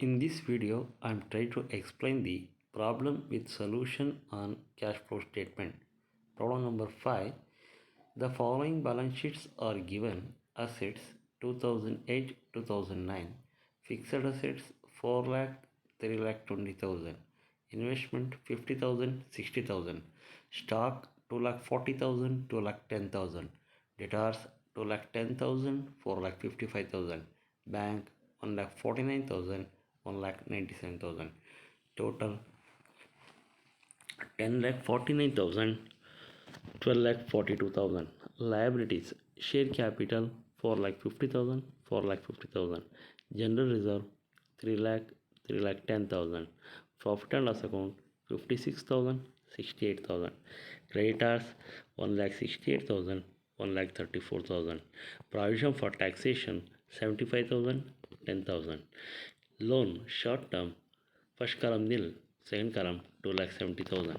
In this video, I am trying to explain the problem with solution on cash flow statement. Problem number 5. The following balance sheets are given: assets 2008 2009, fixed assets 4 lakh 3 lakh 20,000, investment 50,000 60,000, stock 2 lakh 40,000 2 lakh 10,000, debtors 2 lakh 10,000 4 lakh 55,000, bank 1 lakh 49,000 1 lakh 97,000. Total 10 lakh 49,000 12 lakh 42,000. Liabilities: share capital 4 lakh 50,000 4 lakh 50,000, general reserve 3 lakh 3 lakh 10,000, profit and loss account 56,000 68,000, creditors 1 lakh 68,000 1 lakh 34,000, provision for taxation 75,000 10,000, loan short term, first column nil, second column 2 lakh 70,000,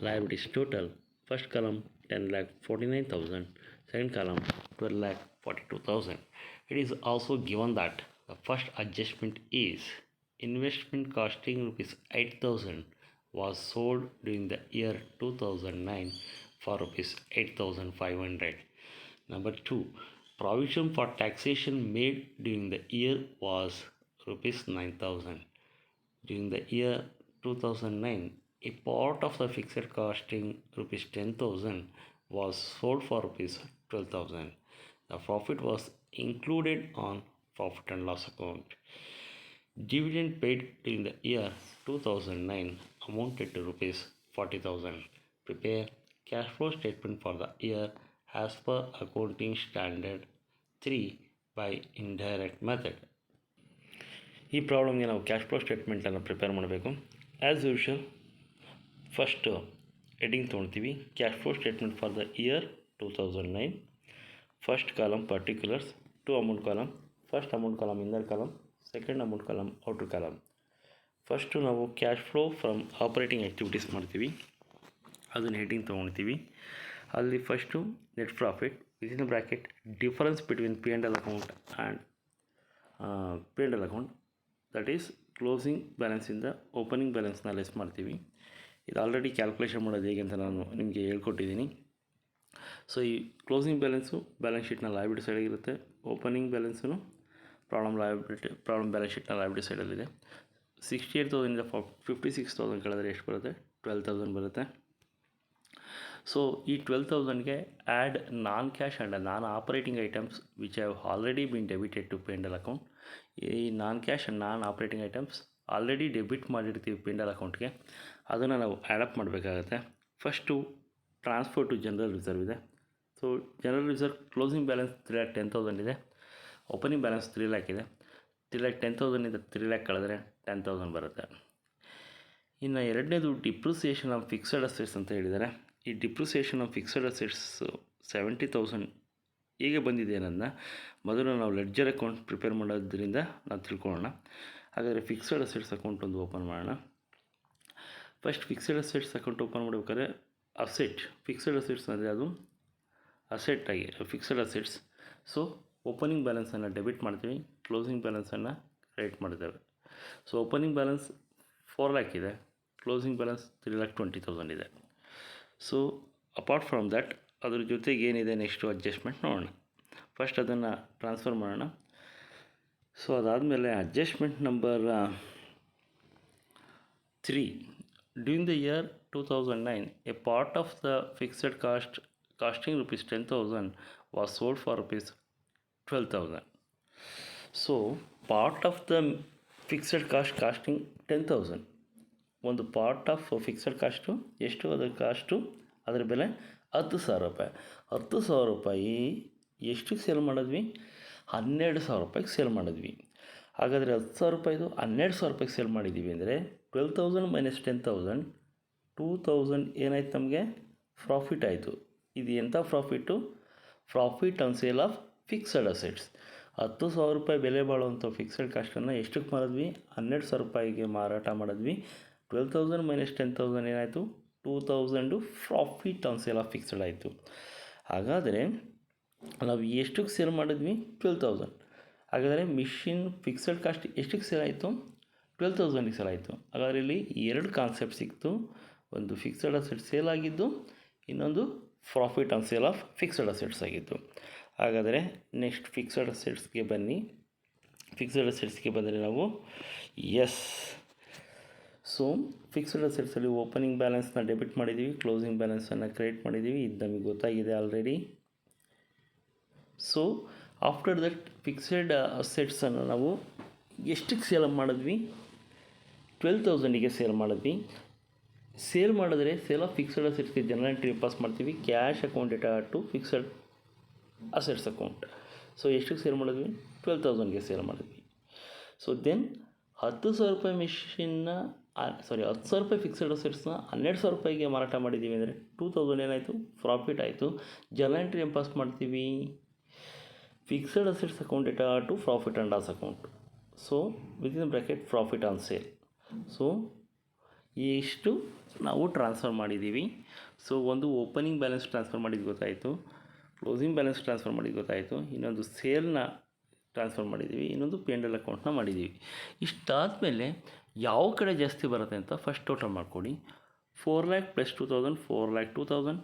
liabilities total, first column 10 lakh 49,000, second column 12 lakh 42,000. It is also given that the first adjustment is investment costing rupees 8,000 was sold during the year 2009 for rupees 8,500. Number 2, provision for taxation made during the year was rupees 9,000. During the year 2009, a part of the fixed costing rupees 10,000 was sold for rupees 12,000. The profit was included on profit and loss account. Dividend paid during the year 2009 amounted to rupees 40,000. Prepare cash flow statement for the year as per accounting standard 3 by indirect method. ಈ ಪ್ರಾಬ್ಲಮ್ಗೆ ನಾವು cash flow ಸ್ಟೇಟ್ಮೆಂಟನ್ನು prepare ಮಾಡಬೇಕು. As usual first heading ತೊಗೊಳ್ತೀವಿ, cash flow statement for the year 2009. First column particulars, two amount column, first amount column inner column, second amount column outer column. First ನಾವು cash flow from operating activities ಮಾಡ್ತೀವಿ, ಅದನ್ನು heading ತೊಗೊಳ್ತೀವಿ. ಅಲ್ಲಿ first net profit within bracket difference between P and L account and P and L account, that is closing ಬ್ಯಾಲೆನ್ಸಿಂದ opening ಬ್ಯಾಲೆನ್ಸ್ನ less ಮಾಡ್ತೀವಿ. ಇದು already calculation ಮಾಡೋದು ಹೇಗೆ ಅಂತ ನಾನು ನಿಮಗೆ ಹೇಳ್ಕೊಟ್ಟಿದ್ದೀನಿ. ಸೊ ಈ ಕ್ಲೋಸಿಂಗ್ ಬ್ಯಾಲೆನ್ಸು ಬ್ಯಾಲೆನ್ಸ್ ಶೀಟ್ನ ಲಯಬಿಲಿಟಿ ಸೈಡಲ್ಲಿರುತ್ತೆ, ಓಪನಿಂಗ್ ಬ್ಯಾಲೆನ್ಸು ಪ್ರಾಬ್ಲಮ್ ಬ್ಯಾಲೆನ್ಸ್ ಶೀಟ್ನ ಲಯಬಿಲಿಟಿ ಸೈಡಲ್ಲಿದೆ. 68,000 56,000 ಕಳೆದರೆ ಎಷ್ಟು ಬರುತ್ತೆ? 12,000 ಬರುತ್ತೆ. ಸೊ ಈ 12,000ಗೆ add non cash and non operating items which have already been debited to P and L account. ಈ ನಾನ್ ಕ್ಯಾಶ್ ಆ್ಯಂಡ್ ನಾನ್ ಆಪರೇಟಿಂಗ್ ಐಟಮ್ಸ್ ಆಲ್ರೆಡಿ ಡೆಬಿಟ್ ಮಾಡಿರ್ತೀವಿ ಪಿ ಆ್ಯಂಡ್ ಎಲ್ ಅಕೌಂಟ್ಗೆ, ಅದನ್ನು ನಾವು ಆ್ಯಡಪ್ ಮಾಡಬೇಕಾಗತ್ತೆ. First transfer to general reserve ಇದೆ. So general reserve closing balance 3,10,000 ಇದೆ, ಓಪನಿಂಗ್ ಬ್ಯಾಲೆನ್ಸ್ 3 ಲ್ಯಾಕ್ ಇದೆ. 3,10,000 3 ಲ್ಯಾಕ್ ಕಳೆದರೆ 10,000 ಬರುತ್ತೆ. ಇನ್ನು ಎರಡನೇದು ಡಿಪ್ರಿಸಿಯೇಷನ್ ಆಫ್ ಫಿಕ್ಸಡ್ ಅಸೆಟ್ಸ್ ಅಂತ ಹೇಳಿದ್ದಾರೆ. ಈ ಡಿಪ್ರಿಸಿಯೇಷನ್ ಆಫ್ ಫಿಕ್ಸಡ್ ಅಸೆಟ್ಸ್ 70,000 ಹೇಗೆ ಬಂದಿದೆ ಅನ್ನೋದನ್ನ ಮೊದಲು ನಾವು ಲೆಡ್ಜರ್ ಅಕೌಂಟ್ ಪ್ರಿಪೇರ್ ಮಾಡೋದ್ರಿಂದ ನಾವು ತಿಳ್ಕೊಳ್ಳೋಣ. ಹಾಗಾದರೆ ಫಿಕ್ಸಡ್ ಅಸೆಟ್ಸ್ ಅಕೌಂಟ್ ಒಂದು ಓಪನ್ ಮಾಡೋಣ. First fixed assets account open ಮಾಡಬೇಕಾದ್ರೆ ಫಿಕ್ಸಡ್ ಅಸೆಟ್ಸ್ ಅಂದರೆ ಅದು ಅಸೆಟ್ ಆಗಿ ಫಿಕ್ಸಡ್ ಅಸೆಟ್ಸ್. ಸೊ ಓಪನಿಂಗ್ ಬ್ಯಾಲೆನ್ಸನ್ನು ಡೆಬಿಟ್ ಮಾಡ್ತೀವಿ, ಕ್ಲೋಸಿಂಗ್ ಬ್ಯಾಲೆನ್ಸನ್ನು ಕ್ರೆಡಿಟ್ ಮಾಡ್ತೇವೆ. ಸೊ ಓಪನಿಂಗ್ ಬ್ಯಾಲೆನ್ಸ್ 4 ಲ್ಯಾಕ್ ಇದೆ, ಕ್ಲೋಸಿಂಗ್ ಬ್ಯಾಲೆನ್ಸ್ 3,20,000 ಇದೆ. ಸೊ ಅಪಾರ್ಟ್ ಫ್ರಮ್ ದ್ಯಾಟ್ ಅದ್ರ ಜೊತೆಗೆ ಏನಿದೆ ನೆಕ್ಸ್ಟು ಅಡ್ಜಸ್ಟ್ಮೆಂಟ್ ನೋಡೋಣ. ಫಸ್ಟ್ ಅದನ್ನು ಟ್ರಾನ್ಸ್ಫರ್ ಮಾಡೋಣ. ಸೊ ಅದಾದಮೇಲೆ adjustment number 3. During the year 2009 a part of the fixed costing rupees 10,000 was sold for rupees 12,000. So part of the fixed costing 10,000, ಒಂದು part of fixed cost ಎಷ್ಟು? ಅದರ cost ಅದರ ಬೆಲೆ 10,000 ರೂಪಾಯಿ. 10,000 ರೂಪಾಯಿ ಎಷ್ಟಕ್ಕೆ ಸೇಲ್ ಮಾಡಿದ್ವಿ? 12,000 ರೂಪಾಯಿಗೆ ಸೇಲ್ ಮಾಡಿದ್ವಿ. ಹಾಗಾದರೆ 10,000 ರೂಪಾಯಿದು 12,000 ರೂಪಾಯಿಗೆ ಸೇಲ್ ಮಾಡಿದ್ದೀವಿ ಅಂದರೆ 12,000 ಮೈನಸ್ 10,000 2,000 ಏನಾಯ್ತು? ನಮಗೆ ಪ್ರಾಫಿಟ್ ಆಯಿತು. ಇದು ಎಂಥ profit? Profit on sale of fixed assets. 10,000 ರೂಪಾಯಿ ಬೆಲೆ ಬಾಳುವಂಥ ಫಿಕ್ಸಡ್ ಕಾಸ್ಟನ್ನು ಎಷ್ಟಕ್ಕೆ ಮಾರಿದ್ವಿ? 12,000 ರೂಪಾಯಿಗೆ ಮಾರಾಟ ಮಾಡಿದ್ವಿ. 12,000 ಮೈನಸ್ 10,000 ಏನಾಯಿತು? 2,000 profit on sale of fixed ಆಯಿತು. ಹಾಗಾದರೆ ನಾವು ಎಷ್ಟಕ್ಕೆ ಸೇಲ್ ಮಾಡಿದ್ವಿ? 12,000. ಹಾಗಾದರೆ ಮಿಷಿನ್ ಫಿಕ್ಸಡ್ ಕಾಸ್ಟ್ ಎಷ್ಟಕ್ಕೆ ಸೇಲ್ ಆಯಿತು? 12,000ಗೆ ಸೇಲ್ ಆಯಿತು. ಹಾಗಾದರೆ ಇಲ್ಲಿ ಎರಡು ಕಾನ್ಸೆಪ್ಟ್ ಸಿಕ್ತು. ಒಂದು ಫಿಕ್ಸೆಡ್ ಅಸೆಟ್ ಸೇಲ್ ಆಗಿದ್ದು, ಇನ್ನೊಂದು profit on sale of fixed assets ಆಗಿತ್ತು. ಹಾಗಾದರೆ ನೆಕ್ಸ್ಟ್ ಫಿಕ್ಸೆಡ್ ಅಸೆಟ್ಸ್ಗೆ ಬನ್ನಿ. ಫಿಕ್ಸೆಡ್ ಅಸೆಟ್ಸ್ಗೆ ಬಂದರೆ ನಾವು ಸೊ ಫಿಕ್ಸೆಡ್ ಅಸೆಟ್ಸಲ್ಲಿ ಓಪನಿಂಗ್ ಬ್ಯಾಲೆನ್ಸ್ನ ಡೆಬಿಟ್ ಮಾಡಿದ್ದೀವಿ, ಕ್ಲೋಸಿಂಗ್ ಬ್ಯಾಲೆನ್ಸನ್ನು ಕ್ರೆಡಿಟ್ ಮಾಡಿದ್ದೀವಿ. ಇದು ನಮಗೆ ಗೊತ್ತಾಗಿದೆ already. So after that fixed ಅಸೆಟ್ಸನ್ನು ನಾವು ಎಷ್ಟಕ್ಕೆ ಸೇಲ್ ಮಾಡಿದ್ವಿ? 12,000ಗೆ ಸೇಲ್ ಮಾಡಿದ್ವಿ. ಸೇಲ್ ಮಾಡಿದ್ರೆ ಸೇಲ್ ಆಫ್ ಫಿಕ್ಸೆಡ್ ಅಸೆಟ್ಸ್ಗೆ ಜನರಲ್ ಎಂಟ್ರಿ ಪಾಸ್ ಮಾಡ್ತೀವಿ. Cash account data to fixed assets account. So ಎಷ್ಟಕ್ಕೆ ಸೇಲ್ ಮಾಡಿದ್ವಿ? 12,000ಗೆ ಸೇಲ್ ಮಾಡಿದ್ವಿ. ಸೊ ದೆನ್ 10,000 ರೂಪಾಯಿ ಮಿಷಿನ್ನ 10,000 ರೂಪಾಯಿ ಫಿಕ್ಸೆಡ್ ಅಸೆಟ್ಸ್ನ 12,000 ರೂಪಾಯಿಗೆ ಮಾರಾಟ ಮಾಡಿದ್ದೀವಿ ಅಂದರೆ 2,000 ಏನಾಯಿತು? ಪ್ರಾಫಿಟ್ ಆಯಿತು. ಜನರಲ್ ಎಂಟ್ರಿ ಪಾಸ್ ಮಾಡ್ತೀವಿ. Fixed assets account data to profit and loss account. So within bracket profit on sale. So ಇಷ್ಟು ನಾವು ಟ್ರಾನ್ಸ್ಫರ್ ಮಾಡಿದ್ದೀವಿ. ಸೊ ಒಂದು ಓಪನಿಂಗ್ ಬ್ಯಾಲೆನ್ಸ್ ಟ್ರಾನ್ಸ್ಫರ್ ಮಾಡಿದ್ದು ಗೊತ್ತಾಯಿತು, ಕ್ಲೋಸಿಂಗ್ ಬ್ಯಾಲೆನ್ಸ್ ಟ್ರಾನ್ಸ್ಫರ್ ಮಾಡಿದ್ದು ಗೊತ್ತಾಯಿತು, ಇನ್ನೊಂದು ಸೇಲ್ನ ಟ್ರಾನ್ಸ್ಫರ್ ಮಾಡಿದ್ದೀವಿ, ಇನ್ನೊಂದು P&L ಅಕೌಂಟ್ನ ಮಾಡಿದ್ದೀವಿ. ಇಷ್ಟಾದಮೇಲೆ ಯಾವ ಕಡೆ ಜಾಸ್ತಿ ಬರುತ್ತೆ ಅಂತ ಫಸ್ಟ್ ಟೋಟಲ್ ಮಾಡಿಕೊಡಿ. 4 lakh + 2,000 4 lakh 2,000,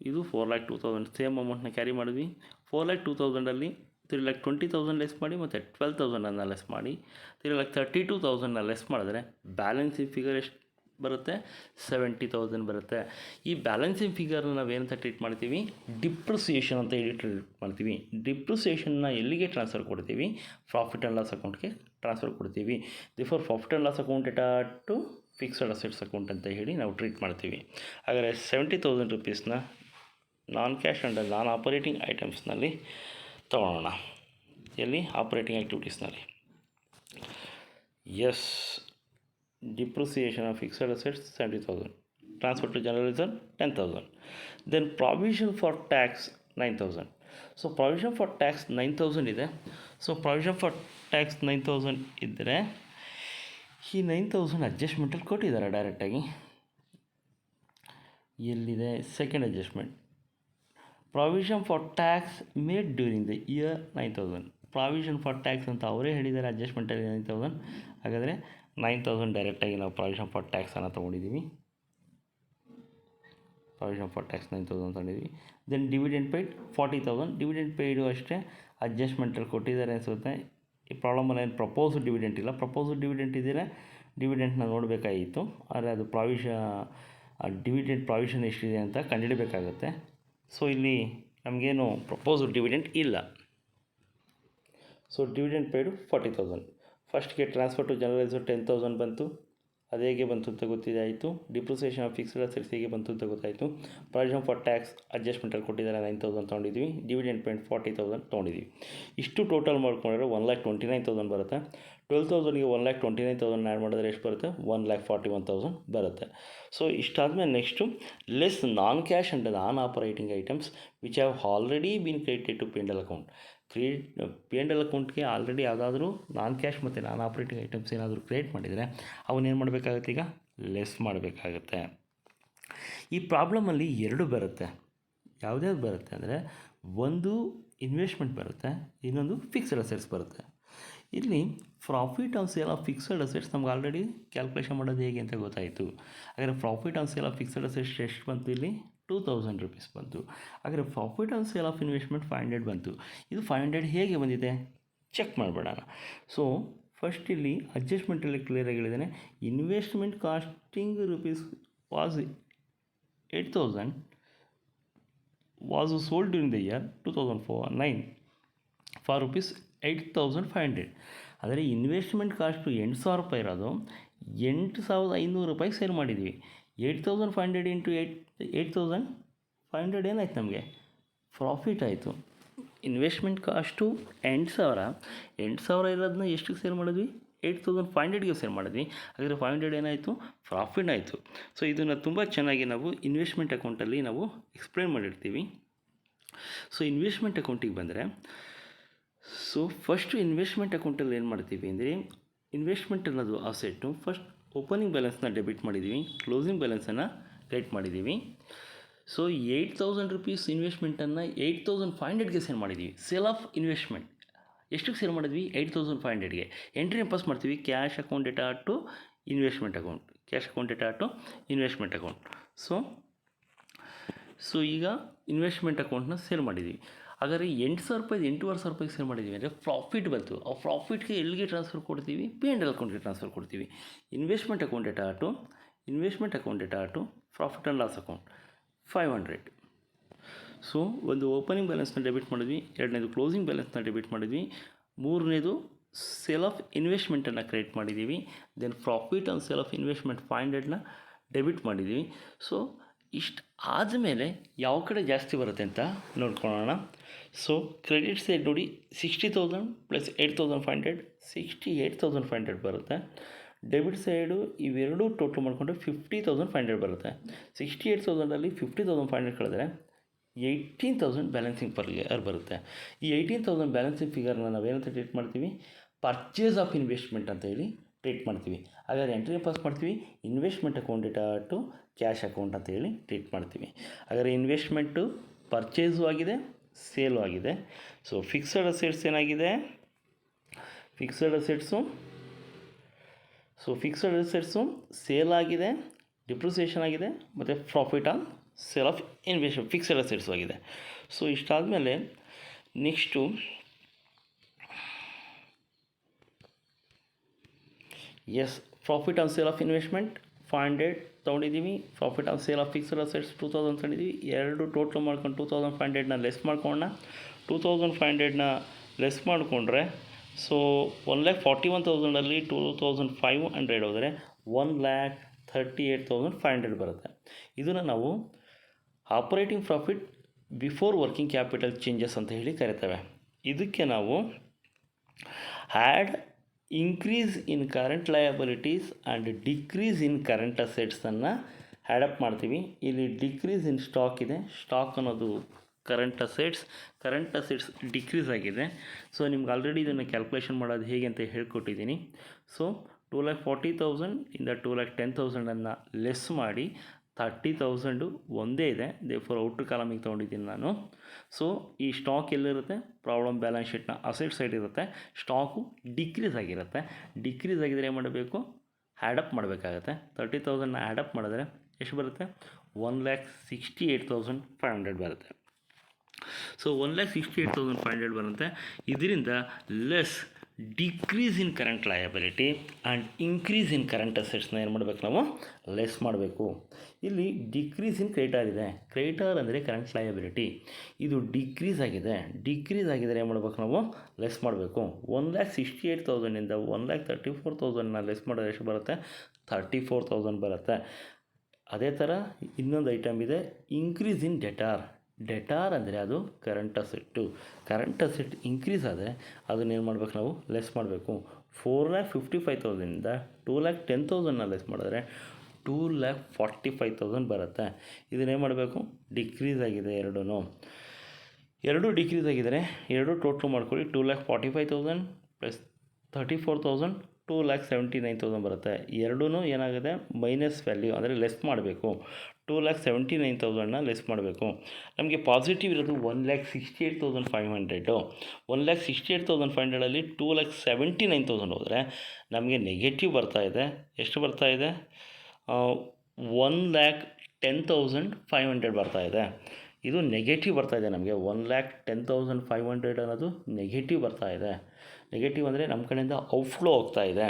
ಇದು 4 lakh 2,000 ಸೇಮ್ ಅಮೌಂಟ್ನ ಕ್ಯಾರಿ ಮಾಡಿದ್ವಿ. 4 lakh 2,000ಅಲ್ಲಿ 3,20,000 ಲೆಸ್ ಮಾಡಿ ಮತ್ತು 12,000 ಲೆಸ್ ಮಾಡಿ 3,32,000 ಲೆಸ್ ಮಾಡಿದ್ರೆ ಬ್ಯಾಲೆನ್ಸಿಂಗ್ ಫಿಗರ್ ಎಷ್ಟು ಬರುತ್ತೆ? 70,000 ಬರುತ್ತೆ. ಈ ಬ್ಯಾಲೆನ್ಸಿಂಗ್ ಫಿಗರ್ನ ನಾವೇನಂತ ಟ್ರೀಟ್ ಮಾಡ್ತೀವಿ? ಡಿಪ್ರಿಸಿಯೇಷನ್ ಅಂತ ಹೇಳಿ ಟ್ರೀಟ್ ಮಾಡ್ತೀವಿ. ಡಿಪ್ರಿಸಿಯೇಷನ್ನ ಎಲ್ಲಿಗೆ ಟ್ರಾನ್ಸ್ಫರ್ ಕೊಡ್ತೀವಿ? ಪ್ರಾಫಿಟ್ ಆ್ಯಂಡ್ ಲಾಸ್ ಅಕೌಂಟ್ಗೆ ಟ್ರಾನ್ಸ್ಫರ್ ಕೊಡ್ತೀವಿ. Therefore profit and loss account data to fixed assets account ಅಂತ ಹೇಳಿ ನಾವು ಟ್ರೀಟ್ ಮಾಡ್ತೀವಿ. ಹಾಗಾದರೆ 70,000 ರೂಪೀಸ್ನ non cash and non operating ಐಟಮ್ಸ್ನಲ್ಲಿ ತೊಗೊಳ್ಳೋಣ. ಎಲ್ಲಿ? ಆಪರೇಟಿಂಗ್ ಆ್ಯಕ್ಟಿವಿಟೀಸ್ನಲ್ಲಿ. Depreciation of fixed assets 70,000, transfer to general reserve 10,000, then provision for tax 9,000. So provision for tax 9,000 ಇದೆ. ಸೊ provision for tax 9,000 ಇದ್ದರೆ ಈ 9,000 ಅಡ್ಜಸ್ಟ್ಮೆಂಟಲ್ಲಿ ಕೊಟ್ಟಿದ್ದಾರೆ ಡೈರೆಕ್ಟಾಗಿ. ಎಲ್ಲಿದೆ? Second adjustment, provision for tax made during the year 9,000. Provision for tax ಅಂತ ಅವರೇ ಹೇಳಿದ್ದಾರೆ ಅಡ್ಜಸ್ಟ್ಮೆಂಟಲ್ಲಿ 9,000. ಹಾಗಾದರೆ 9,000 ಡೈರೆಕ್ಟಾಗಿ ನಾವು ಪ್ರಾವಿಷನ್ ಫಾರ್ ಟ್ಯಾಕ್ಸನ್ನು ತೊಗೊಂಡಿದ್ದೀವಿ. ಪ್ರಾವಿಷನ್ ಫಾರ್ ಟ್ಯಾಕ್ಸ್ 9,000 ತೊಗೊಂಡಿದ್ದೀವಿ. Then dividend paid 40,000. Dividend paid ಅಷ್ಟೇ ಅಡ್ಜಸ್ಟ್ಮೆಂಟಲ್ಲಿ ಕೊಟ್ಟಿದ್ದಾರೆ ಅನಿಸುತ್ತೆ. ಈ ಪ್ರಾಬ್ಲಮಲ್ಲಿ ಏನು ಪ್ರಪೋಸ್ಡ್ ಡಿವಿಡೆಂಟ್ ಇಲ್ಲ. ಪ್ರಪೋಸ್ಡ್ ಡಿವಿಡೆಂಟ್ ಇದ್ದರೆ ಡಿವಿಡೆಂಟ್ನ ನೋಡಬೇಕಾಗಿತ್ತು, ಆದರೆ ಅದು ಡಿವಿಡೆಂಟ್ ಪ್ರಾವಿಷನ್ ಎಷ್ಟಿದೆ ಅಂತ ಕಂಡುಹಿಡಬೇಕಾಗುತ್ತೆ. ಸೊ ಇಲ್ಲಿ ನಮಗೇನು ಪ್ರಪೋಸ್ಡ್ ಡಿವಿಡೆಂಟ್ ಇಲ್ಲ. So dividend paid 40,000. ಫಸ್ಟ್ಗೆ ಟ್ರಾನ್ಸ್ಫರ್ ಟು ಜನರಲ್ ರಿಸರ್ವ್ 10,000 ಬಂತು. ಅದು ಹೇಗೆ ಬಂತು ಅಂತ ಗೊತ್ತಿದೆ ಆಯಿತು. ಡಿಪ್ರಿಸಿಯೇಷನ್ ಆಫ್ ಫಿಕ್ಸ್ಡ್ ಅಸೆಟ್ಸ್ ಹೇಗೆ ಬಂತು ಅಂತ ಗೊತ್ತಾಯಿತು. ಪ್ರಾವಿಷನ್ ಫಾರ್ ಟ್ಯಾಕ್ಸ್ ಅಡ್ಜಸ್ಟ್ಮೆಂಟಲ್ಲಿ ಕೊಟ್ಟಿದ್ದಾರೆ 9,000 ತೊಗೊಂಡಿದ್ವಿ. Dividend paid 40,000 ತೊಗೊಂಡಿದ್ವಿ. ಇಷ್ಟು ಟೋಟಲ್ ಮಾಡ್ಕೊಂಡ್ರೆ 1,29,000 ಬರುತ್ತೆ. 12,000ಗೆ 1,29,000 ಆ್ಯಡ್ ಮಾಡಿದ್ರೆ ಎಷ್ಟು ಬರುತ್ತೆ? 1,41,000 ಬರುತ್ತೆ. ಸೊ ಇಷ್ಟಾದಮೇಲೆ next less non cash and non operating items which have already been credited to P&L account. P&L ಅಕೌಂಟ್ಗೆ ಆಲ್ರೆಡಿ ಯಾವುದಾದ್ರೂ ನಾನ್ ಕ್ಯಾಶ್ ಮತ್ತು ನಾನ್ ಆಪರೇಟಿಂಗ್ ಐಟಮ್ಸ್ ಏನಾದರೂ ಕ್ರಿಯೇಟ್ ಮಾಡಿದರೆ ಅವನ್ನೇನು ಮಾಡಬೇಕಾಗುತ್ತೆ? ಈಗ ಲೆಸ್ ಮಾಡಬೇಕಾಗುತ್ತೆ. ಈ ಪ್ರಾಬ್ಲಮಲ್ಲಿ ಎರಡು ಬರುತ್ತೆ. ಯಾವುದ್ಯಾವ್ದು ಬರುತ್ತೆ ಅಂದರೆ, ಒಂದು ಇನ್ವೆಸ್ಟ್ಮೆಂಟ್ ಬರುತ್ತೆ, ಇನ್ನೊಂದು ಫಿಕ್ಸ್ಡ್ ಅಸೆಟ್ಸ್ ಬರುತ್ತೆ. ಇಲ್ಲಿ profit on sale of fixed assets ನಮ್ಗೆ ಆಲ್ರೆಡಿ ಕ್ಯಾಲ್ಕುಲೇಷನ್ ಮಾಡೋದು ಹೇಗೆ ಅಂತ ಗೊತ್ತಾಯಿತು. ಹಾಗಾದರೆ profit on sale of fixed assets ಎಷ್ಟು ಬಂತು? ಇಲ್ಲಿ 2,000 ರೂಪೀಸ್ ಬಂತು. ಹಾಗಾದರೆ profit on sale of investment 500 ಬಂತು. ಇದು 500 ಹೇಗೆ ಬಂದಿದೆ ಚೆಕ್ ಮಾಡಿಬಿಡೋಣ. ಸೊ ಫಸ್ಟ್ ಇಲ್ಲಿ ಅಡ್ಜಸ್ಟ್ಮೆಂಟಲ್ಲಿ ಕ್ಲಿಯರಾಗಿ ಹೇಳಿದ್ದೇನೆ. Investment costing rupees was 8,000 was sold during the year 2009 for rupees 8,500. ಆದರೆ ಇನ್ವೆಸ್ಟ್ಮೆಂಟ್ ಕಾಸ್ಟು 8,000 ರೂಪಾಯಿ ಇರೋದು 8,500 ರೂಪಾಯಿಗೆ ಸೇಲ್ ಮಾಡಿದ್ವಿ. 8,500 ಇಂಟು 8,500 ಏನಾಯ್ತು? ನಮಗೆ ಪ್ರಾಫಿಟ್ ಆಯಿತು. ಇನ್ವೆಸ್ಟ್ಮೆಂಟ್ ಕಾಸ್ಟು 8,000 ಇರೋದನ್ನ ಎಷ್ಟಕ್ಕೆ ಸೇಲ್ ಮಾಡಿದ್ವಿ? 8,500ಗೆ ಸೇಲ್ ಮಾಡಿದ್ವಿ. ಹಾಗಾದರೆ 500 ಏನಾಯಿತು? ಪ್ರಾಫಿಟ್ ಆಯಿತು. ಸೊ ಇದನ್ನು ತುಂಬ ಚೆನ್ನಾಗಿ ನಾವು ಇನ್ವೆಸ್ಟ್ಮೆಂಟ್ ಅಕೌಂಟಲ್ಲಿ ನಾವು ಎಕ್ಸ್ಪ್ಲೇನ್ ಮಾಡಿರ್ತೀವಿ. ಸೊ ಇನ್ವೆಸ್ಟ್ಮೆಂಟ್ ಅಕೌಂಟಿಗೆ ಬಂದರೆ, ಸೊ ಫಸ್ಟು ಇನ್ವೆಸ್ಟ್ಮೆಂಟ್ ಅಕೌಂಟಲ್ಲಿ ಏನು ಮಾಡ್ತೀವಿ ಅಂದರೆ, ಇನ್ವೆಸ್ಟ್ಮೆಂಟ್ ಅನ್ನೋದು ಅಸೆಟ್ಟು ಫಸ್ಟ್ ಓಪನಿಂಗ್ ಬ್ಯಾಲೆನ್ಸ್ನ ಡೆಬಿಟ್ ಮಾಡಿದ್ದೀವಿ, ಕ್ಲೋಸಿಂಗ್ ಬ್ಯಾಲೆನ್ಸನ್ನು ಕ್ರೆಡಿಟ್ ಮಾಡಿದ್ದೀವಿ. ಸೊ 8,000 ರೂಪೀಸ್ ಇನ್ವೆಸ್ಟ್ಮೆಂಟನ್ನು 8,500ಗೆ ಸೇಲ್ ಮಾಡಿದ್ದೀವಿ. ಸೇಲ್ ಆಫ್ ಇನ್ವೆಸ್ಟ್ಮೆಂಟ್ ಎಷ್ಟಕ್ಕೆ ಸೇಲ್ ಮಾಡಿದ್ವಿ? 8500ಗೆ. ಎಂಟ್ರಿ ಪಾಸ್ ಮಾಡ್ತೀವಿ cash account data to investment account, cash account data to investment account. So ಈಗ ಇನ್ವೆಸ್ಟ್ಮೆಂಟ್ ಅಕೌಂಟ್ನ ಸೇಲ್ ಮಾಡಿದ್ದೀವಿ. ಹಾಗಾದರೆ 8000 8,500 ಸೇಲ್ ಮಾಡಿದ್ದೀವಿ ಅಂದರೆ ಪ್ರಾಫಿಟ್ ಬಂತು. ಆ ಪ್ರಾಫಿಟ್ಗೆ ಎಲ್ಲಿಗೆ ಟ್ರಾನ್ಸ್ಫರ್ ಕೊಡ್ತೀವಿ? P&L ಅಕೌಂಟ್ಗೆ ಟ್ರಾನ್ಸ್ಫರ್ ಕೊಡ್ತೀವಿ. Investment account data to profit and loss account 500. So ಒಂದು ಓಪನಿಂಗ್ ಬ್ಯಾಲೆನ್ಸ್ನ ಡೆಬಿಟ್ ಮಾಡಿದ್ವಿ, ಎರಡನೇದು ಕ್ಲೋಸಿಂಗ್ ಬ್ಯಾಲೆನ್ಸ್ನ ಡೆಬಿಟ್ ಮಾಡಿದ್ವಿ, ಮೂರನೇದು ಸೇಲ್ ಆಫ್ ಇನ್ವೆಸ್ಟ್ಮೆಂಟನ್ನು ಕ್ರೆಡಿಟ್ ಮಾಡಿದ್ದೀವಿ. Then profit on sale of investment 500ನ ಡೆಬಿಟ್ ಮಾಡಿದ್ದೀವಿ. ಸೊ ಇಷ್ಟು ಆದಮೇಲೆ ಯಾವ ಕಡೆ ಜಾಸ್ತಿ ಬರುತ್ತೆ ಅಂತ ನೋಡ್ಕೊಳ್ಳೋಣ. ಸೊ ಕ್ರೆಡಿಟ್ ಸೈಡ್ ನೋಡಿ 60,000 ಪ್ಲಸ್ 8,500 68,500 ಬರುತ್ತೆ. ಡೆಬಿಟ್ ಸೈಡು ಇವೆರಡೂ ಟೋಟಲ್ ಮಾಡಿಕೊಂಡ್ರೆ 50,500 ಬರುತ್ತೆ. 68,000ಅಲ್ಲಿ 50,500 ಕಳೆದ್ರೆ 18,000 ಬ್ಯಾಲೆನ್ಸಿಂಗ್ ಫಿಗರ್ ಬರುತ್ತೆ. ಈ 18,000 ಬ್ಯಾಲೆನ್ಸಿಂಗ್ ಫಿಗರ್ನ ನಾವೇನಂತ ಟ್ರೀಟ್ ಮಾಡ್ತೀವಿ? ಪರ್ಚೇಸ್ ಆಫ್ ಇನ್ವೆಸ್ಟ್ಮೆಂಟ್ ಅಂತ ಹೇಳಿ ಟ್ರೀಟ್ ಮಾಡ್ತೀವಿ. ಹಾಗಾದರೆ ಎಂಟ್ರಿ ಪಾಸ್ ಮಾಡ್ತೀವಿ investment account data to cash account ಅಂತ ಹೇಳಿ ಟ್ರೀಟ್ ಮಾಡ್ತೀವಿ. ಹಾಗಾದರೆ ಇನ್ವೆಸ್ಟ್ಮೆಂಟು ಪರ್ಚೇಸು ಆಗಿದೆ, ಸೇಲು ಆಗಿದೆ. ಸೊ ಫಿಕ್ಸಡ್ ಅಸೆಟ್ಸ್ ಏನಾಗಿದೆ? ಫಿಕ್ಸಡ್ ಅಸೆಟ್ಸು ಸೇಲ್ ಆಗಿದೆ, ಡಿಪ್ರಿಸಿಯೇಷನ್ ಆಗಿದೆ, ಮತ್ತು profit on sale of invest fixed assets ಆಗಿದೆ. ಸೊ ಇಷ್ಟಾದಮೇಲೆ next profit on sale of investment 500 ತೊಗೊಂಡಿದ್ದೀವಿ. Profit on sale of fixed assets 2,000 ತೊಗೊಂಡಿದ್ದೀವಿ. ಎರಡು ಟೋಟಲ್ ಮಾಡ್ಕೊಂಡು 2,500ನ ಲೆಸ್ ಮಾಡ್ಕೊಳ್ಳೋಣ. 2,500ನ ಲೆಸ್ ಮಾಡಿಕೊಂಡ್ರೆ ಸೊ 1,41,000ಅಲ್ಲಿ 2,500 ಹೋದರೆ 1,38,500 ಬರುತ್ತೆ. ಇದನ್ನು ನಾವು operating profit before working capital changes ಅಂತ ಹೇಳಿ ಕರಿತೇವೆ. ಇದಕ್ಕೆ ನಾವು add increase in current liabilities and decrease in current ಅಸೆಟ್ಸನ್ನು ಆ್ಯಡಪ್ ಮಾಡ್ತೀವಿ. ಇಲ್ಲಿ ಡಿಕ್ರೀಸ್ ಇನ್ ಸ್ಟಾಕ್ ಇದೆ, ಸ್ಟಾಕ್ ಅನ್ನೋದು ಕರೆಂಟ್ ಅಸೆಟ್ಸ್ ಡಿಕ್ರೀಸ್ ಆಗಿದೆ. ಸೊ ನಿಮ್ಗೆ ಆಲ್ರೆಡಿ ಇದನ್ನು ಕ್ಯಾಲ್ಕುಲೇಷನ್ ಮಾಡೋದು ಹೇಗೆ ಅಂತ ಹೇಳ್ಕೊಟ್ಟಿದ್ದೀನಿ. ಸೊ 2,40,000 ಇಂದ 2,10,000 ಲೆಸ್ ಮಾಡಿ 30,000 ಒಂದೇ ಇದೆ, ದೇರ್ಫೋರ್ ಔಟ್ರ್ ಕಾಲಮಿಗೆ ತೊಗೊಂಡಿದ್ದೀನಿ ನಾನು. ಸೊ ಈ ಸ್ಟಾಕ್ ಎಲ್ಲಿರುತ್ತೆ? ಪ್ರಾಬ್ಲಮ್ ಬ್ಯಾಲೆನ್ಸ್ ಶೀಟ್ನ ಅಸೆಟ್ ಸೈಡ್ ಇರುತ್ತೆ. ಸ್ಟಾಕು ಡಿಕ್ರೀಸ್ ಆಗಿರುತ್ತೆ. ಡಿಕ್ರೀಸ್ ಆಗಿದರೆ ಏನು ಮಾಡಬೇಕು? ಆ್ಯಡಪ್ ಮಾಡಬೇಕಾಗತ್ತೆ. 30,000ನ ಆ್ಯಡಪ್ ಮಾಡಿದ್ರೆ ಎಷ್ಟು ಬರುತ್ತೆ? 1,68,500 ಬರುತ್ತೆ. ಸೊ 1,68,500 ಬರುತ್ತೆ. ಇದರಿಂದ less decrease in current liability and increase in current ಅಸೆಟ್ಸ್ನ ಏನು ಮಾಡಬೇಕು? ನಾವು ಲೆಸ್ ಮಾಡಬೇಕು. ಇಲ್ಲಿ ಡಿಕ್ರೀಸ್ ಇನ್ ಕ್ರೆಡಿಟಾರ್ ಇದೆ. ಕ್ರೆಡಿಟಾರ್ ಅಂದರೆ ಕರೆಂಟ್ ಲಯಬಿಲಿಟಿ, ಇದು ಡಿಕ್ರೀಸ್ ಆಗಿದೆ. ಡಿಕ್ರೀಸ್ ಆಗಿದರೆ ಏನು ಮಾಡಬೇಕು? ನಾವು ಲೆಸ್ ಮಾಡಬೇಕು. 1,68,000ಇಂದ 1,34,000ನ ಲೆಸ್ ಮಾಡಿದ್ರೆ ಎಷ್ಟು ಬರುತ್ತೆ? 34,000 ಬರುತ್ತೆ. ಅದೇ ಥರ ಇನ್ನೊಂದು ಐಟಮ್ ಇದೆ, ಇನ್ಕ್ರೀಸ್ ಇನ್ ಡೆಟಾರ್ ಅಂದರೆ ಅದು ಕರೆಂಟ್ ಅಸೆಟ್ ಇನ್ಕ್ರೀಸ್ ಆದರೆ ಅದನ್ನೇನು ಮಾಡ್ಬೇಕು? ನಾವು ಲೆಸ್ ಮಾಡಬೇಕು. 4,55,000ಇಂದ 2,10,000ನ ಲೆಸ್ ಮಾಡಿದ್ರೆ 2,45,000 ಬರುತ್ತೆ. ಇದನ್ನೇನು ಮಾಡಬೇಕು? ಡಿಕ್ರೀಸ್ ಆಗಿದೆ ಎರಡು ಡಿಕ್ರೀಸ್ ಆಗಿದ್ದಾರೆ. ಎರಡು ಟೋಟಲ್ ಮಾಡ್ಕೊಳ್ಳಿ. 2,45,000 ಪ್ಲಸ್ 34,000 2,79,000 ಬರುತ್ತೆ. ಎರಡೂ ಏನಾಗಿದೆ? ಮೈನಸ್ ವ್ಯಾಲ್ಯೂ ಅಂದರೆ ಲೆಸ್ ಮಾಡಬೇಕು. 2,79,000ನ ಲೆಸ್ ಮಾಡಬೇಕು. ನಮಗೆ ಪಾಸಿಟಿವ್ ಇರೋದು 1,68,500. 1,68,500ಅಲ್ಲಿ 2,79,000 ಹೋದರೆ ನಮಗೆ ನೆಗೆಟಿವ್ ಬರ್ತಾ ಇದೆ. ಎಷ್ಟು ಬರ್ತಾ ಇದೆ? 1,10,500 ಬರ್ತಾ ಇದೆ. ಇದು ನೆಗೆಟಿವ್ ಬರ್ತಾ ಇದೆ ನಮಗೆ. 1,10,500 ಅನ್ನೋದು ನೆಗೆಟಿವ್ ಬರ್ತಾ ಇದೆ. ನೆಗೆಟಿವ್ ಅಂದರೆ ನಮ್ಮ ಕಡೆಯಿಂದ ಔಟ್ಫ್ಲೋ ಹೋಗ್ತಾ ಇದೆ.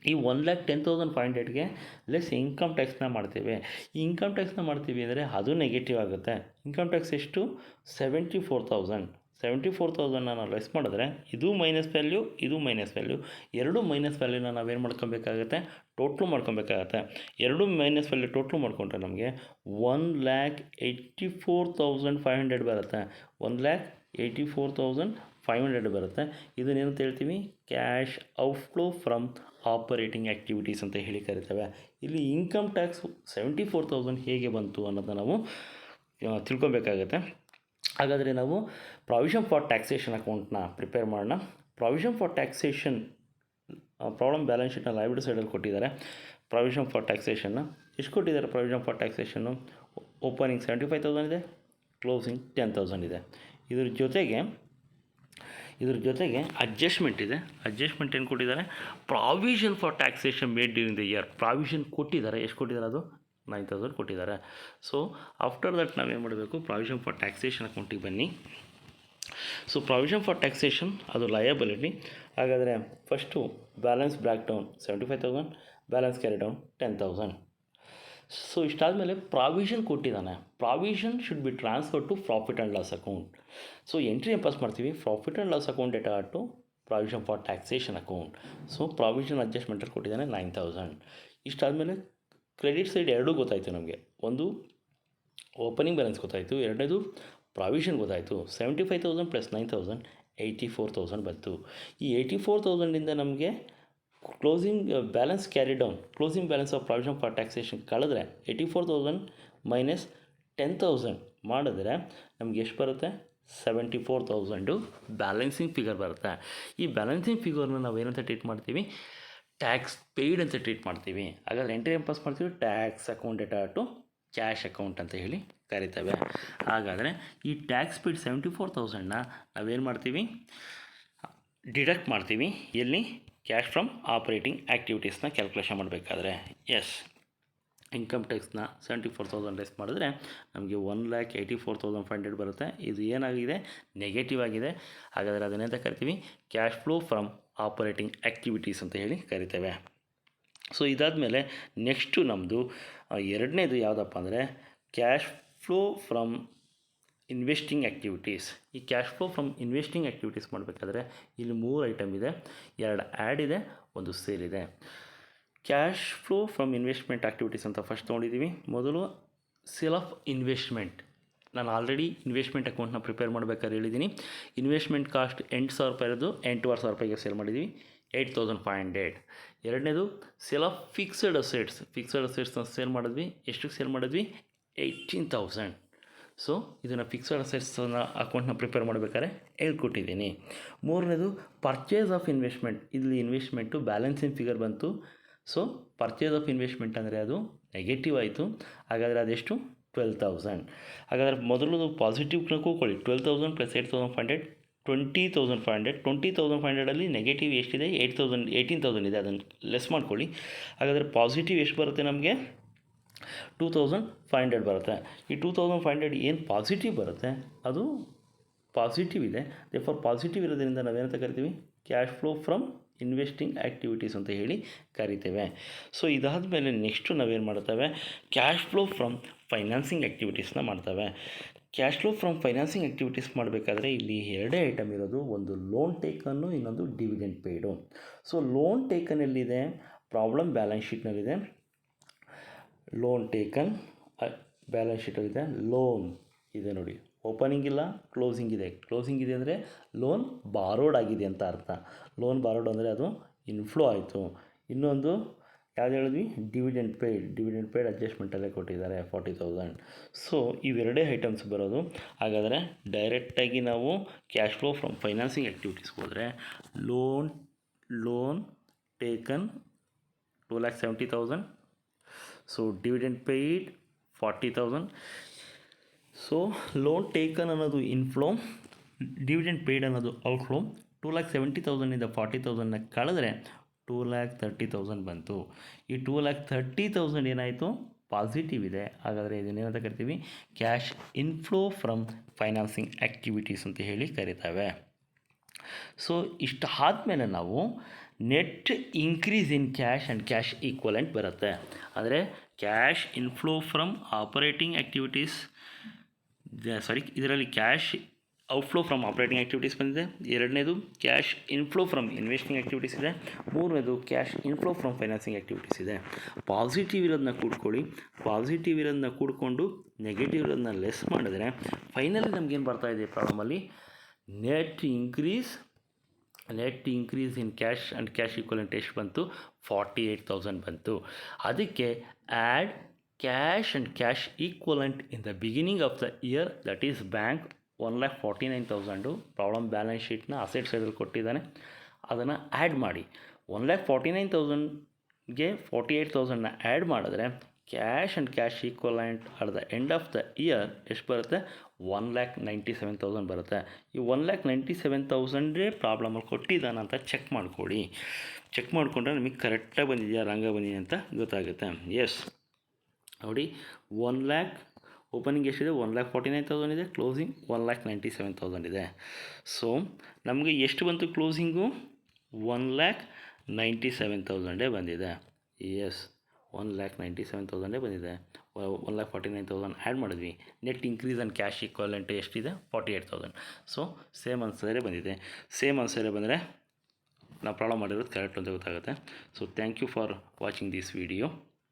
ಈ 1,10,500ಗೆ ಲೆಸ್ ಇನ್ಕಮ್ ಟ್ಯಾಕ್ಸ್ನ ಮಾಡ್ತೀವಿ. ಈ ಇನ್ಕಮ್ ಟ್ಯಾಕ್ಸ್ನ ಮಾಡ್ತೀವಿ ಅಂದರೆ ಅದು ನೆಗೆಟಿವ್ ಆಗುತ್ತೆ. ಇನ್ಕಮ್ ಟ್ಯಾಕ್ಸ್ ಎಷ್ಟು? 74,000ನ ನಾವು ಲೆಸ್ ಮಾಡಿದ್ರೆ ಇದು ಮೈನಸ್ ವ್ಯಾಲ್ಯೂ, ಇದು ಮೈನಸ್ ವ್ಯಾಲ್ಯೂ. ಎರಡು ಮೈನಸ್ ವ್ಯಾಲ್ಯೂನ ನಾವೇನು ಮಾಡ್ಕೊಬೇಕಾಗತ್ತೆ? ಟೋಟ್ಲು ಮಾಡ್ಕೊಬೇಕಾಗತ್ತೆ. ಎರಡು ಮೈನಸ್ ವ್ಯಾಲ್ಯೂ ಟೋಟ್ಲು ಮಾಡಿಕೊಂಡ್ರೆ ನಮಗೆ 1,84,500 ಬರುತ್ತೆ. 1,84,500 ಬರುತ್ತೆ. ಇದನ್ನೇನಂತ ಹೇಳ್ತೀವಿ? Cash outflow from operating activities ಅಂತ ಹೇಳಿ ಕರಿತೇವೆ. ಇಲ್ಲಿ ಇನ್ಕಮ್ ಟ್ಯಾಕ್ಸ್ 74,000 ಹೇಗೆ ಬಂತು ಅನ್ನೋದನ್ನು ನಾವು ತಿಳ್ಕೊಬೇಕಾಗತ್ತೆ. ಹಾಗಾದರೆ ನಾವು ಪ್ರಾವಿಷನ್ ಫಾರ್ ಟ್ಯಾಕ್ಸೇಷನ್ ಅಕೌಂಟ್ನ ಪ್ರಿಪೇರ್ ಮಾಡೋಣ. Provision for taxation problem balance ಶೀಟ್ನ ಲಯಬಿಲಿಟಿ ಸೈಡಲ್ಲಿ ಕೊಟ್ಟಿದ್ದಾರೆ. ಪ್ರಾವಿಷನ್ ಫಾರ್ ಟ್ಯಾಕ್ಸೇಷನ್ನ ಎಷ್ಟು ಕೊಟ್ಟಿದ್ದಾರೆ? ಪ್ರಾವಿಷನ್ ಫಾರ್ ಟ್ಯಾಕ್ಸೇಷನ್ನು ಓಪನಿಂಗ್ 75,000 ಇದೆ, ಕ್ಲೋಸಿಂಗ್ 10,000 ಇದೆ. ಇದ್ರ ಜೊತೆಗೆ ಇದ್ರ ಜೊತೆಗೆ ಅಡ್ಜಸ್ಟ್ಮೆಂಟ್ ಇದೆ. ಅಡ್ಜಸ್ಟ್ಮೆಂಟ್ ಏನು ಕೊಟ್ಟಿದ್ದಾರೆ, provision for taxation made during the year. Provision ಕೊಟ್ಟಿದ್ದಾರೆ, ಎಷ್ಟು ಕೊಟ್ಟಿದ್ದಾರೆ, ಅದು 9,000 ಕೊಟ್ಟಿದ್ದಾರೆ. ಸೊ ಆಫ್ಟರ್ ದಟ್ ನಾವೇನು ಮಾಡಬೇಕು, ಪ್ರಾವಿಷನ್ ಫಾರ್ ಟ್ಯಾಕ್ಸೇಷನ್ ಅಕೌಂಟಿಗೆ ಬನ್ನಿ. ಸೊ ಪ್ರಾವಿಷನ್ ಫಾರ್ ಟ್ಯಾಕ್ಸೇಷನ್ ಅದು ಲಯಬಿಲಿಟಿ. ಹಾಗಾದರೆ first balance brought down 75,000, balance carry down 10,000. So ಇಷ್ಟಾದಮೇಲೆ ಪ್ರಾವಿಷನ್ ಕೊಟ್ಟಿದ್ದಾನೆ. Provision should be transfer to profit and loss account. So entry pass ಮಾಡ್ತೀವಿ, profit and loss account data to provision for taxation account. So provision ಅಡ್ಜಸ್ಟ್ಮೆಂಟಲ್ಲಿ ಕೊಟ್ಟಿದ್ದಾನೆ 9,000. ಇಷ್ಟಾದಮೇಲೆ credit side ಎರಡೂ ಗೊತ್ತಾಯಿತು ನಮಗೆ. ಒಂದು opening balance ಗೊತ್ತಾಯಿತು, ಎರಡನೇದು ಪ್ರಾವಿಷನ್ ಗೊತ್ತಾಯಿತು. 75,000 ಪ್ಲಸ್ 9,000 84,000 ಬಂತು. ಈ 84,000ಇಂದ ನಮಗೆ closing balance carry down, closing balance of provision for taxation ಕಳೆದ್ರೆ 84,000 ಮೈನಸ್ 10,000 ಮಾಡಿದ್ರೆ ನಮ್ಗೆ ಎಷ್ಟು ಬರುತ್ತೆ, 74,000 ಬ್ಯಾಲೆನ್ಸಿಂಗ್ ಫಿಗರ್ ಬರುತ್ತೆ. ಈ ಬ್ಯಾಲೆನ್ಸಿಂಗ್ ಫಿಗರ್ನ ನಾವು ಏನಂತ ಟ್ರೀಟ್ ಮಾಡ್ತೀವಿ, ಟ್ಯಾಕ್ಸ್ ಪೇಯ್ಡ್ ಅಂತ ಟ್ರೀಟ್ ಮಾಡ್ತೀವಿ. ಹಾಗಾದರೆ ಎಂಟ್ರಿ ಏನು ಪಾಸ್ ಮಾಡ್ತೀವಿ, tax account data to cash account ಅಂತ ಹೇಳಿ ಕರಿತೇವೆ. ಹಾಗಾದರೆ ಈ ಟ್ಯಾಕ್ಸ್ ಪೇಯ್ಡ್ 74,000ನ ನಾವೇನು ಮಾಡ್ತೀವಿ, ಡಿಡಕ್ಟ್ ಮಾಡ್ತೀವಿ. ಎಲ್ಲಿ, ಕ್ಯಾಶ್ ಫ್ರಮ್ ಆಪರೇಟಿಂಗ್ ಆ್ಯಕ್ಟಿವಿಟೀಸ್ನ ಕ್ಯಾಲ್ಕುಲೇಷನ್ ಮಾಡಬೇಕಾದ್ರೆ. ಎಸ್, ಇನ್ಕಮ್ ಟ್ಯಾಕ್ಸ್ನ 74,000 ಲೆಸ್ ಮಾಡಿದ್ರೆ ನಮಗೆ 1,84,500 ಬರುತ್ತೆ. ಇದು ಏನಾಗಿದೆ, ನೆಗೆಟಿವ್ ಆಗಿದೆ. ಹಾಗಾದರೆ ಅದನ್ನೆಂತ ಕರಿತೀವಿ, cash flow from operating activities ಅಂತ ಹೇಳಿ ಕರಿತೇವೆ. ಸೊ ಇದಾದಮೇಲೆ ನೆಕ್ಸ್ಟು ನಮ್ಮದು ಎರಡನೇದು ಯಾವುದಪ್ಪ ಅಂದರೆ cash flow from investing activities. ಈ cash flow from investing activities ಮಾಡಬೇಕಾದ್ರೆ ಇಲ್ಲಿ 3 ಐಟಮ್ ಇದೆ, 2 ಆ್ಯಡ್ ಇದೆ, 1 ಸೇಲ್ ಇದೆ. Cash flow from investment activities ಅಂತ ಫಸ್ಟ್ ತೊಗೊಂಡಿದ್ದೀವಿ. ಮೊದಲು ಸೇಲ್ ಆಫ್ ಇನ್ವೆಸ್ಟ್ಮೆಂಟ್. ನಾನು ಆಲ್ರೆಡಿ ಇನ್ವೆಸ್ಟ್ಮೆಂಟ್ ಅಕೌಂಟ್ನ ಪ್ರಿಪೇರ್ ಮಾಡಬೇಕಾದ್ರೆ ಹೇಳಿದ್ದೀನಿ. ಇನ್ವೆಸ್ಟ್ಮೆಂಟ್ ಕಾಸ್ಟ್ 8,000 ಇರೋದು 8,500 ಸೇಲ್ ಮಾಡಿದ್ದೀವಿ, 8,500. ಎರಡನೇದು ಸೇಲ್ ಆಫ್ ಫಿಕ್ಸೆಡ್ ಅಸೆಟ್ಸ್. ಫಿಕ್ಸೆಡ್ ಅಸೆಟ್ಸ್ನ ಸೇಲ್ ಮಾಡಿದ್ವಿ, ಎಷ್ಟಕ್ಕೆ ಸೇಲ್ ಮಾಡಿದ್ವಿ, 18,000. ಸೊ ಇದನ್ನು ಫಿಕ್ಸೆಡ್ ಅಸೆಟ್ಸ್ನ ಅಕೌಂಟ್ನ ಪ್ರಿಪೇರ್ ಮಾಡಬೇಕಾದ್ರೆ ಹೇಳ್ಕೊಟ್ಟಿದ್ದೀನಿ. ಮೂರನೇದು ಪರ್ಚೇಸ್ ಆಫ್ ಇನ್ವೆಸ್ಟ್ಮೆಂಟ್. ಇಲ್ಲಿ ಇನ್ವೆಸ್ಟ್ಮೆಂಟು ಬ್ಯಾಲೆನ್ಸಿಂಗ್ ಫಿಗರ್ ಬಂತು. ಸೊ ಪರ್ಚೇಸ್ ಆಫ್ ಇನ್ವೆಸ್ಟ್ಮೆಂಟ್ ಅಂದರೆ ಅದು ನೆಗೆಟಿವ್ ಆಯಿತು. ಹಾಗಾದರೆ ಅದೆಷ್ಟು, 12,000. ಹಾಗಾದರೆ ಮೊದಲು ಪಾಸಿಟಿವ್ನ ಕೂತ್ಕೊಳ್ಳಿ, 12,000 ಪ್ಲಸ್ 8,500 20,500. 20,500ಅಲ್ಲಿ ನೆಗೆಟಿವ್ ಎಷ್ಟಿದೆ, 18,000 ಇದೆ, ಅದನ್ನು ಲೆಸ್ ಮಾಡ್ಕೊಳ್ಳಿ. ಹಾಗಾದರೆ ಪಾಸಿಟಿವ್ ಎಷ್ಟು ಬರುತ್ತೆ ನಮಗೆ, 2,500 ಬರುತ್ತೆ. ಈ 2,500 ಏನು ಪಾಸಿಟಿವ್ ಬರುತ್ತೆ ಅದು ಪಾಸಿಟಿವ್ ಇದೆ. ದೇರ್ಫೋರ್ ಪಾಸಿಟಿವ್ ಇರೋದ್ರಿಂದ ನಾವೇನಂತ ಕರಿತೀವಿ, cash flow from investing activities ಅಂತ ಹೇಳಿ ಕರಿತೇವೆ. ಸೊ ಇದಾದಮೇಲೆ ನೆಕ್ಸ್ಟು ನಾವೇನು ಮಾಡ್ತೇವೆ, ಕ್ಯಾಶ್ ಫ್ಲೋ ಫ್ರಮ್ ಫೈನಾನ್ಸಿಂಗ್ ಆ್ಯಕ್ಟಿವಿಟೀಸ್ನ ಮಾಡ್ತೇವೆ. Cash flow from financing activities ಮಾಡಬೇಕಾದ್ರೆ ಇಲ್ಲಿ 2 ಐಟಮ್ ಇರೋದು, ಒಂದು ಲೋನ್ ಟೇಕನ್ನು, ಇನ್ನೊಂದು dividend paid. So loan taken ಎಲ್ಲಿದೆ, ಪ್ರಾಬ್ಲಮ್ ಬ್ಯಾಲೆನ್ಸ್ ಶೀಟ್ನಲ್ಲಿದೆ. ಲೋನ್ ಟೇಕನ್ ಬ್ಯಾಲೆನ್ಸ್ ಶೀಟಲ್ಲಿದೆ. ಲೋನ್ ಇದೆ ನೋಡಿ, ಓಪನಿಂಗ್ ಇಲ್ಲ, ಕ್ಲೋಸಿಂಗ್ ಇದೆ. ಕ್ಲೋಸಿಂಗ್ ಇದೆ ಅಂದರೆ ಲೋನ್ ಬಾರೋಡ್ ಆಗಿದೆ ಅಂತ ಅರ್ಥ. ಲೋನ್ ಬಾರೋಡ್ ಅಂದರೆ ಅದು ಇನ್ಫ್ಲೋ ಆಯಿತು. ಇನ್ನೊಂದು ಯಾವ್ದು ಹೇಳಿದ್ವಿ, ಡಿವಿಡೆಂಡ್ ಪೇಯ್ಡ್ ಅಡ್ಜಸ್ಟ್ಮೆಂಟಲ್ಲೇ ಕೊಟ್ಟಿದ್ದಾರೆ 40,000. ಸೊ ಇವೆರಡೇ ಐಟಮ್ಸ್ ಬರೋದು. ಹಾಗಾದರೆ ಡೈರೆಕ್ಟಾಗಿ ನಾವು ಕ್ಯಾಶ್ ಫ್ಲೋ ಫ್ರಮ್ ಫೈನಾನ್ಸಿಂಗ್ ಆ್ಯಕ್ಟಿವಿಟೀಸ್ಗೆ ಹೋದರೆ loan taken 2,70,000. So dividend paid 40,000. So loan taken ಅನ್ನೋದು ಇನ್ಫ್ಲೋ, ಡಿವಿಡೆಂಡ್ ಪೇಯ್ಡ್ ಅನ್ನೋದು ಔಟ್ಫ್ಲೋ. 2,70,000ಇಂದ 40,000ನ ಕಳೆದ್ರೆ 2,30,000 ಬಂತು. ಈ 2,30,000 ಏನಾಯಿತು, ಪಾಸಿಟಿವ್ ಇದೆ. ಹಾಗಾದರೆ ಇದನ್ನೇನಂತ ಕರಿತೀವಿ, cash inflow from financing activities ಅಂತ ಹೇಳಿ ಕರಿತೇವೆ. ಸೊ ಇಷ್ಟು ಆದಮೇಲೆ ನಾವು net increase in cash and cash equivalent ಬರುತ್ತೆ. ಅಂದರೆ cash inflow from operating activities, ಇದರಲ್ಲಿ cash outflow from operating activities ಬಂದಿದೆ. ಎರಡನೇದು cash inflow from investing activities ಇದೆ. ಮೂರನೇದು cash inflow from financing activities ಇದೆ. ಪಾಸಿಟಿವ್ ಇರೋದನ್ನ ಕೂಡ್ಕೊಳ್ಳಿ, ಪಾಸಿಟಿವ್ ಇರೋದನ್ನ ಕೂಡ್ಕೊಂಡು ನೆಗೆಟಿವ್ ಇರೋದನ್ನ ಲೆಸ್ ಮಾಡಿದ್ರೆ ಫೈನಲಿ ನಮಗೇನು ಬರ್ತಾ ಇದೆ ಪ್ರಾಬ್ಲಮಲ್ಲಿ, net increase in cash and cash equivalent ಎಷ್ಟು ಬಂತು, 48,000 ಬಂತು. ಅದಕ್ಕೆ add cash and cash equivalent in the beginning of the year, that is bank 1,49,000 problem balance ಶೀಟ್ನ ಅಸೆಟ್ ಸೈಡಲ್ಲಿ ಕೊಟ್ಟಿದ್ದಾನೆ, ಅದನ್ನು ಆ್ಯಡ್ ಮಾಡಿ. 1,49,000ಗೆ 48,000ನ ಆ್ಯಡ್ ಮಾಡಿದ್ರೆ cash and cash equivalent at the end of the year ಎಷ್ಟು ಬರುತ್ತೆ, 1,97,000 ಬರುತ್ತೆ. ಈ 1,97,000 ಪ್ರಾಬ್ಲಮಲ್ಲಿ ಕೊಟ್ಟಿದ್ದಾನೆ ಅಂತ ಚೆಕ್ ಮಾಡ್ಕೊಳ್ಳಿ. ಚೆಕ್ ಮಾಡಿಕೊಂಡ್ರೆ ನಿಮಗೆ ಕರೆಕ್ಟಾಗಿ ಬಂದಿದೆಯಾ ರಾಂಗ ಬಂದಿದೆ ಅಂತ ಗೊತ್ತಾಗುತ್ತೆ. ಎಸ್ ನೋಡಿ, 1 ಲ್ಯಾಕ್ ಓಪನಿಂಗ್ ಎಷ್ಟಿದೆ, 1,49,000 ಇದೆ, ಕ್ಲೋಸಿಂಗ್ 1,97,000 ಇದೆ. ಸೊ ನಮಗೆ ಎಷ್ಟು ಬಂತು ಕ್ಲೋಸಿಂಗು, 1,97,000 ಬಂದಿದೆ. ಎಸ್ 1,97,000 ಬಂದಿದೆ. 1,49,000 ಆ್ಯಡ್ ಮಾಡಿದ್ವಿ. Net increase and cash equivalent ಎಷ್ಟಿದೆ, 48,000. ಸೊ ಸೇಮ್ ಆನ್ಸರೇ ಬಂದಿದೆ. ಸೇಮ್ ಆನ್ಸರೇ ಬಂದರೆ ನಾವು ಪ್ರಾಬ್ಲಮ್ ಮಾಡಿರೋದು ಕರೆಕ್ಟ್ ಅಂತ ಗೊತ್ತಾಗುತ್ತೆ. So thank you for watching this video.